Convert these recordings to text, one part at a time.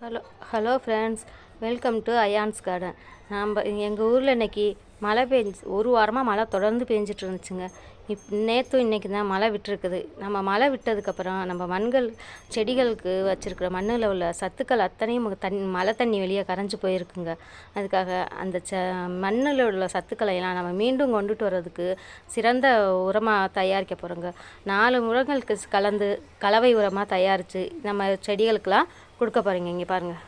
Hello hello friends, welcome to ions garden. எங்கள் ஊரில் இன்றைக்கி மழை ஒரு வாரமாக மழை தொடர்ந்து பெஞ்சிட்டு இருந்துச்சுங்க. நேற்றும் இன்றைக்கி தான் மழை விட்டுருக்குது. நம்ம மழை விட்டதுக்கப்புறம் நம்ம செடிகளுக்கு வச்சுருக்கிற மண்ணில் உள்ள சத்துக்கள் அத்தனையும் மழை தண்ணி வெளியே கரைஞ்சி போயிருக்குங்க. அதுக்காக அந்த மண்ணில் உள்ள சத்துக்களை எல்லாம் நம்ம மீண்டும் கொண்டுட்டு வர்றதுக்கு சிறந்த உரமாக தயாரிக்க போகிறோங்க. 4 உரங்களுக்கு கலந்து கலவை உரமாக தயாரித்து நம்ம செடிகளுக்கெல்லாம் கொடுக்க போகிறீங்க. இங்கே பாருங்கள்,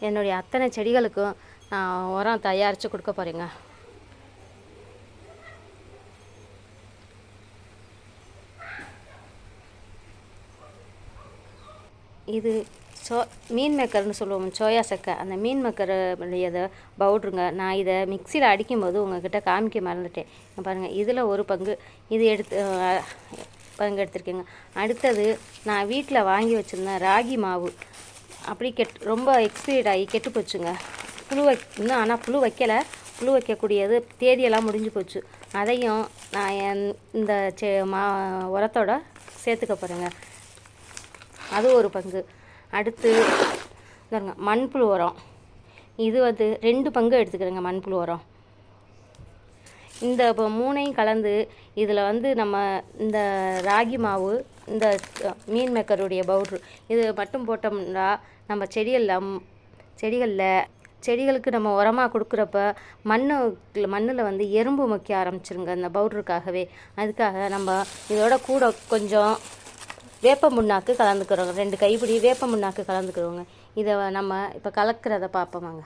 என்னுடைய அத்தனை செடிகளுக்கும் நான் உரம் தயாரித்து கொடுக்க போகிறேங்க. இது மீன் மேக்கர்னு சொல்லுவோம், சோயா சக்கை. அந்த மீன் மேக்கருடையதை பவுட்ருங்க. நான் இதை மிக்சியில் அடிக்கும்போது உங்கள்கிட்ட காமிக்க மறந்துட்டேன். பாருங்கள், இதில் ஒரு பங்கு இது எடுத்துருக்கேங்க. அடுத்தது நான் வீட்டில் வாங்கி வச்சுருந்தேன் ராகி மாவு. அப்படி ரொம்ப எக்ஸ்பீரியட் ஆகி கெட்டு போச்சுங்க. இன்னும் ஆனால் புழு வைக்கலை. புழு வைக்கக்கூடியது தேதியெல்லாம் முடிஞ்சு போச்சு. அதையும் நான் இந்த உரத்தோட சேர்த்துக்க போகிறேங்க. அது ஒரு பங்கு. அடுத்து மண்புழு உரம். இது 2 பங்கு எடுத்துக்கிறேங்க. மண்புழு உரம் இந்த 3ஐயும் கலந்து இதில் நம்ம இந்த ராகி மாவு, இந்த மீன் மேக்கருடைய பவுட்ரு இது மட்டும் போட்டோம்னா நம்ம செடிகளுக்கு நம்ம உரமாக கொடுக்குறப்ப மண்ணில் எறும்பு மொக்க ஆரம்பிச்சிருங்க இந்த பவுட்ருக்காகவே. அதுக்காக நம்ம இதோட கூட கொஞ்சம் வேப்ப முன்னாக்கு கலந்துக்கிறோங்க. 2 கைப்பிடி வேப்ப முன்னாக்கு கலந்துக்கிறோங்க. இதை நம்ம இப்போ கலக்கிறத பார்ப்போமாங்க.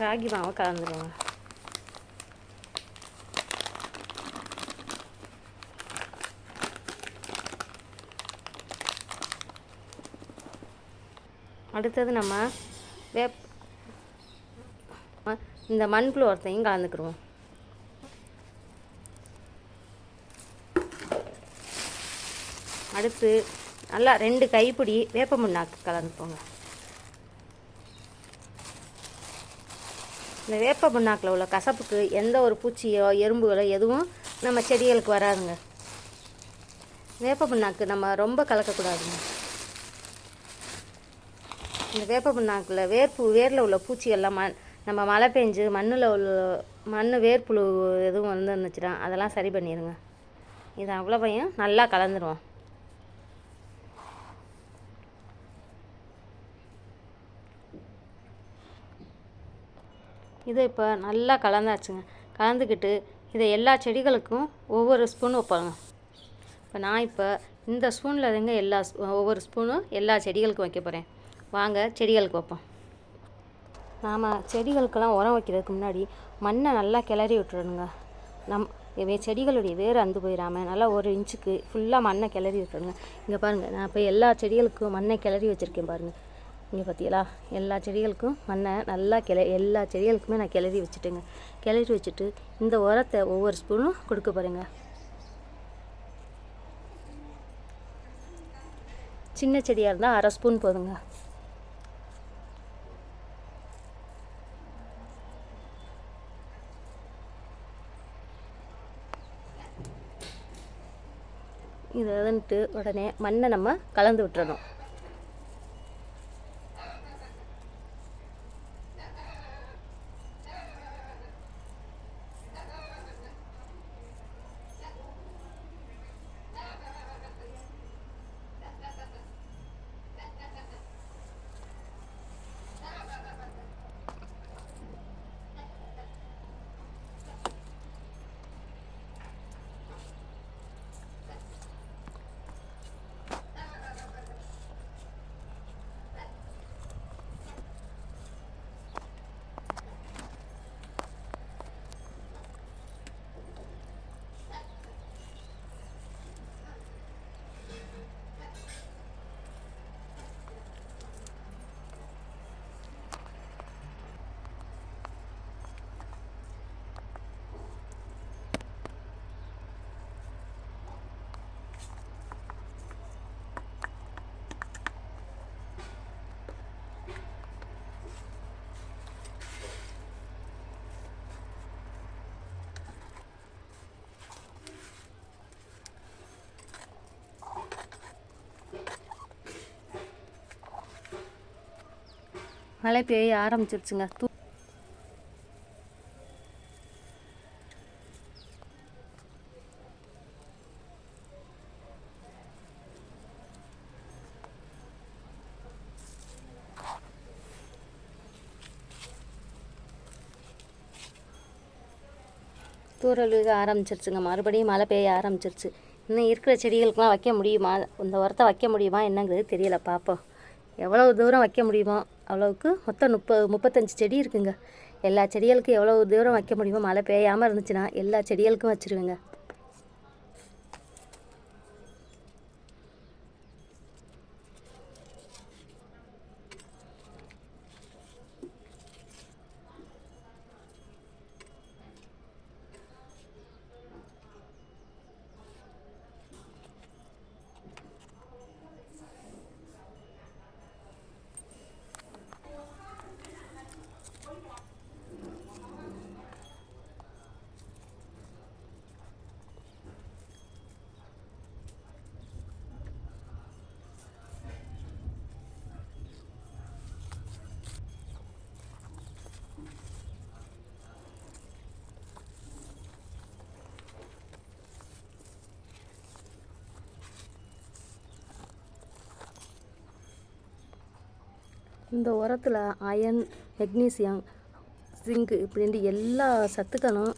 ராகி மாவை கலந்துருவோங்க. அடுத்தது நம்ம இந்த மண்புழு உரத்தையும் கலந்துக்கிடுவோம். அடுத்து நல்லா 2 கைப்பிடி வேப்ப முன்னாக்கு கலந்துப்போங்க. இந்த வேப்ப புண்ணாக்கில் உள்ள கசப்புக்கு எந்த ஒரு பூச்சியோ எறும்புகளோ எதுவும் நம்ம செடிகளுக்கு வராதுங்க. வேப்ப புண்ணாக்கு நம்ம ரொம்ப கலக்கக்கூடாதுங்க. இந்த வேப்ப புண்ணாக்கில் வேரில் உள்ள பூச்சிகள்லாம் நம்ம மழை பெஞ்சு மண் வேர்ப்புழு எதுவும் இருந்துச்சுன்னா அதெல்லாம் சரி பண்ணிடுங்க. இது அவ்வளோவையும் நல்லா கலந்துருவோம். இதை இப்போ நல்லா கலந்தாச்சுங்க. கலந்துக்கிட்டு இதை எல்லா செடிகளுக்கும் ஒவ்வொரு ஸ்பூன் வைப்பாங்க. இப்போ இந்த ஸ்பூனில் ஒவ்வொரு ஸ்பூனும் எல்லா செடிகளுக்கும் வைக்க போகிறேன். வாங்க செடிகளுக்கு வைப்போம். நாம் செடிகளுக்கெல்லாம் உரம் வைக்கிறதுக்கு முன்னாடி மண்ணை நல்லா கிளறி விட்டுறணுங்க. செடிகளுடைய வேர் அந்து போயிடாமல் நல்லா 1 இன்ச்சுக்கு ஃபுல்லாக மண்ணை கிளறி விட்டுறணுங்க. இங்கே பாருங்கள், நான் இப்போ எல்லா செடிகளுக்கும் மண்ணை கிளறி வச்சுருக்கேன் பாருங்கள். இங்கே பார்த்தீங்களா, எல்லா செடிகளுக்கும் மண்ணை நல்லா எல்லா செடிகளுக்குமே நான் கிளறி வச்சுட்டேங்க. கிளறி வச்சுட்டு இந்த உரத்தை ஒவ்வொரு ஸ்பூனும் கொடுக்க போகிறேங்க. சின்ன செடியாக இருந்தால் 1/2 ஸ்பூன் போதுங்க. இதை உடனே மண்ணை நம்ம கலந்து விட்டுறணும். மழை பெய்ய ஆரம்பிச்சிருச்சுங்க. தூறல் விழ ஆரம்பிச்சிருச்சுங்க. மறுபடியும் மழை பெய்ய ஆரம்பிச்சிருச்சு. இன்னும் இருக்கிற செடிகளுக்கெலாம் வைக்க முடியுமா, இந்த உரத்தை வைக்க முடியுமா என்னங்கிறது தெரியல. பார்ப்போம். எவ்வளோ தூரம் வைக்க முடியுமோ அவ்வளோவுக்கு. மொத்தம் 35 செடி இருக்குங்க. எல்லா செடிகளுக்கும் எவ்வளோ தூரம் வைக்க முடியுமோ, மழை பெய்யாமல் இருந்துச்சுன்னா எல்லா செடிகளுக்கும் வச்சுருவேங்க. இந்த உரத்தில் அயன், மெக்னீசியம், ஜிங்கு இப்படின்ட்டு எல்லா சத்துக்களும்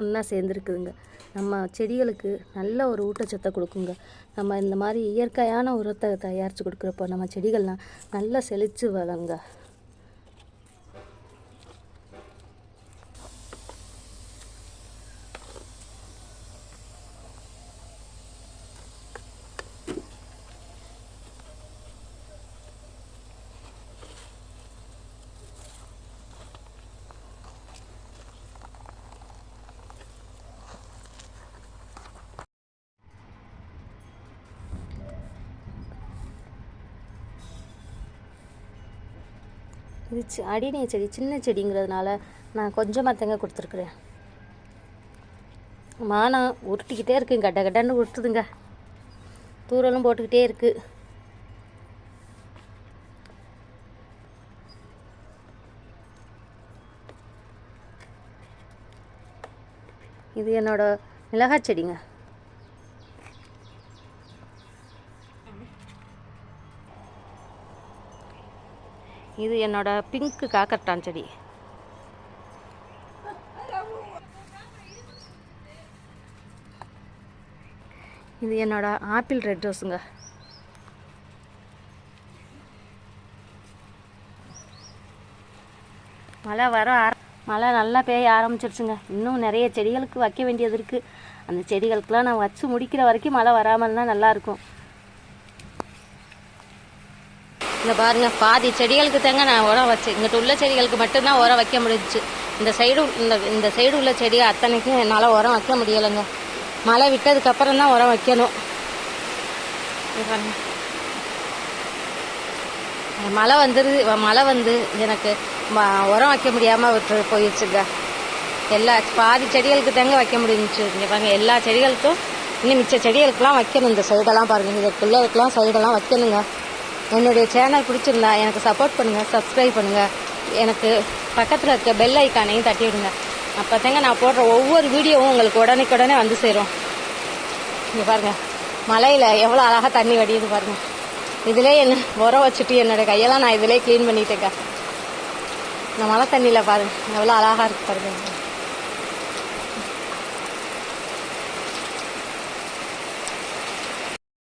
ஒன்றா சேர்ந்துருக்குதுங்க. நம்ம செடிகளுக்கு நல்ல ஒரு ஊட்டச்சத்தை கொடுக்குங்க. நம்ம இந்த மாதிரி இயற்கையான உரத்தை தயாரித்து கொடுக்குறப்போ நம்ம செடிகள்லாம் நல்லா செழித்து வளங்க. இது அடிநீர் செடி, சின்ன செடிங்கிறதுனால நான் கொஞ்சமாக தேங்க கொடுத்துருக்குறேன். மானம் உருட்டிக்கிட்டே இருக்குங்க, கட்ட கட்டன்னு உருட்டுதுங்க. தூரலும் போட்டுக்கிட்டே இருக்குது. இது என்னோட மிளகாய் செடிங்க. இது என்னோட பிங்க் காக்கர்டான் செடி. இது என்னோட ஆப்பிள் ரெட் ரோஸுங்க. மழை நல்லா பெய்ய ஆரம்பிச்சிருச்சுங்க. இன்னும் நிறைய செடிகளுக்கு வைக்க வேண்டியது இருக்குது. அந்த செடிகளுக்கெலாம் நான் வச்சு முடிக்கிற வரைக்கும் மழை வராமல்னா நல்லாயிருக்கும். இங்கே பாருங்கள், பாதி செடிகளுக்கு தாங்க நான் உரம் வச்சேன். இங்கிட்ட உள்ள செடிகளுக்கு மட்டும்தான் உரம் வைக்க முடிஞ்சிச்சு. இந்த சைடு உள்ள செடி அத்தனைக்கும் என்னால் உரம் வைக்க முடியலைங்க. மழை விட்டதுக்கப்புறம் தான் உரம் வைக்கணும். மழை வந்து எனக்கு உரம் வைக்க முடியாமல் விட்டு போயிடுச்சுங்க. பாதி செடிகளுக்கு தாங்க வைக்க முடிஞ்சிச்சு. இங்கே பாருங்கள், எல்லா செடிகளுக்கும் இன்னும் மிச்ச செடிகளுக்கெல்லாம் வைக்கணும். இந்த சைடெல்லாம் பாருங்கள், இதுக்குள்ளதுக்கெல்லாம் சைடெல்லாம் வைக்கணுங்க. என்னுடைய சேனல் பிடிச்சிருந்தா எனக்கு சப்போர்ட் பண்ணுங்கள், சப்ஸ்கிரைப் பண்ணுங்கள். எனக்கு பக்கத்தில் இருக்க பெல் ஐக்கானையும் தட்டி விடுங்க. அப்போ தாங்க நான் போடுற ஒவ்வொரு வீடியோவும் உங்களுக்கு உடனே வந்து சேரும். இங்கே பாருங்கள், மழையில் எவ்வளோ அழகாக தண்ணி வடியுது பாருங்கள். இதிலே உரம் வச்சுட்டு என்னோடய கையெல்லாம் நான் இதிலே க்ளீன் பண்ணிட்டேங்க. இந்த மழை தண்ணியில் பாருங்கள் எவ்வளோ அழகாக இருக்குது பாருங்கள்.